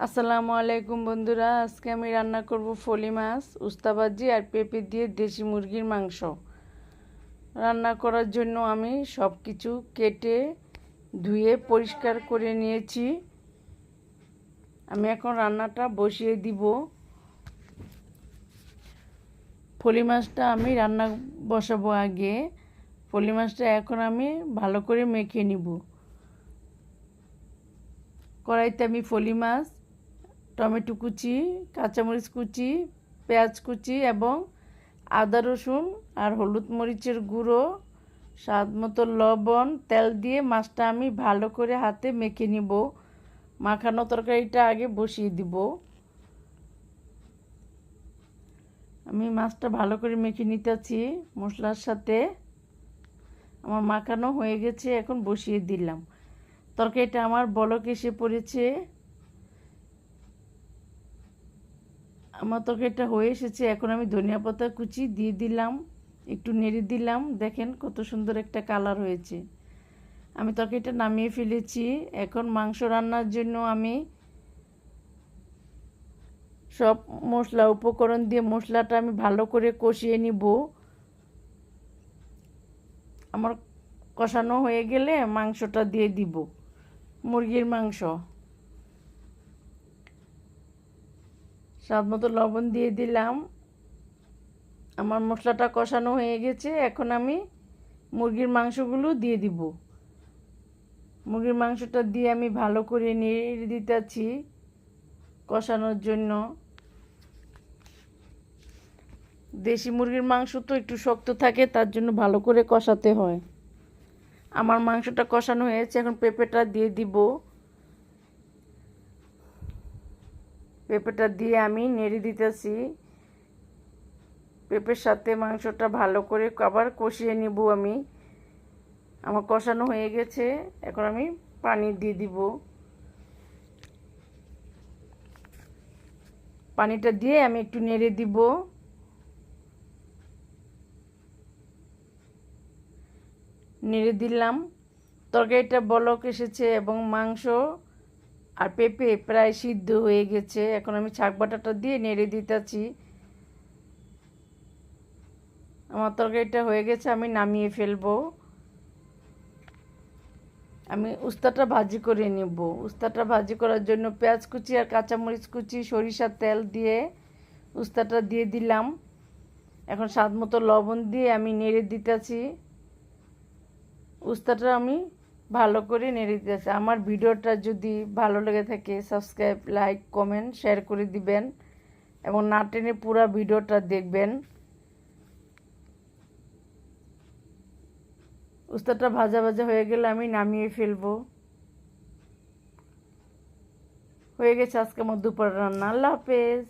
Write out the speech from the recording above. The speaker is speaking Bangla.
আসসালামু আলাইকুম বন্ধুরা, আজকে আমি রান্না করব ফলি মাছ, উস্তা ভাজি আর পেঁপে দিয়ে দেশি মুরগির মাংস। রান্না করার জন্য আমি সব কিছু কেটে ধুয়ে পরিষ্কার করে নিয়েছি। আমি এখন রান্নাটা বসিয়ে দিব। ফলি মাছটা আমি রান্না বসাবো আগে। ফলি মাছটা এখন আমি ভালো করে মেখে নিব। কড়াইতে আমি ফলি মাছ, টমেটো কুচি, কাঁচামরিচ কুচি, পেঁয়াজ কুচি এবং আদা রসুন আর হলুদ মরিচের গুঁড়ো, স্বাদ মতো লবণ, তেল দিয়ে মাছটা আমি ভালো করে হাতে মেখে নিব। মাখানো তরকারিটা আগে বসিয়ে দিব। আমি মাছটা ভালো করে মেখে নিতেছি মশলার সাথে। আমার মাখানো হয়ে গেছে, এখন বসিয়ে দিলাম। তরকারিটা আমার বলক এসে পড়েছে। আমার তরকারিটা হয়ে এসেছে। এখন আমি ধনিয়া পাতা কুচি দিয়ে দিলাম, একটু নেড়ে দিলাম। দেখেন কত সুন্দর একটা কালার হয়েছে। আমি তরকারিটা নামিয়ে ফেলেছি। এখন মাংস রান্নার জন্য আমি সব মশলা উপকরণ দিয়ে মশলাটা আমি ভালো করে কষিয়ে নিব। আমার কষানো হয়ে গেলে মাংসটা দিয়ে দিব। মুরগির মাংস, স্বাদ মতো লবণ দিয়ে দিলাম। আমার মশলাটা কষানো হয়ে গেছে। এখন আমি মুরগির মাংসগুলো দিয়ে দিব। মুরগির মাংসটা দিয়ে আমি ভালো করে নেড়ে দিতেছি কষানোর জন্য। দেশি মুরগির মাংস তো একটু শক্ত থাকে, তার জন্য ভালো করে কষাতে হয়। আমার মাংসটা কষানো হয়েছে, এখন পেঁপেটা দিয়ে দিব। পেঁপেটা দিয়ে আমি নেড়ে দিতেছি। পেঁপের সাথে মাংসটা ভালো করে আবার কষিয়ে নিব আমি। আমার কষানো হয়ে গেছে, এখন আমি পানি দিয়ে দিব। পানিটা দিয়ে আমি একটু নেড়ে দিব। নেড়ে দিলাম। তরকারিটা বলক এসেছে এবং মাংস আর পেঁপে প্রায় সিদ্ধ হয়ে গেছে। এখন আমি শাক বাটাটা দিয়ে নেড়ে দিতেছি। আমার তরকারিটা হয়ে গেছে, আমি নামিয়ে ফেলবো। আমি উস্তাটা ভাজি করে নেব। উস্তাটা ভাজি করার জন্য পেঁয়াজ কুচি আর কাঁচামরিচ কুচি, সরিষার তেল দিয়ে উস্তাটা দিয়ে দিলাম। এখন স্বাদ মতো লবণ দিয়ে আমি নেড়ে দিতেছি। উস্তাটা আমি ভালো করে নেড়ে দিতেছি। আমার ভিডিওটা যদি ভালো লেগে থাকে সাবস্ক্রাইব, লাইক, কমেন্ট, শেয়ার করে দিবেন এবং না টেনে পুরো ভিডিওটা দেখবেন। উস্তাটা ভাজা ভাজা হয়ে গেলে আমি নামিয়ে ফেলবো। হয়ে গেছে আজকে আমার দুপুরের রান্না। আল্লাহ হাফেজ।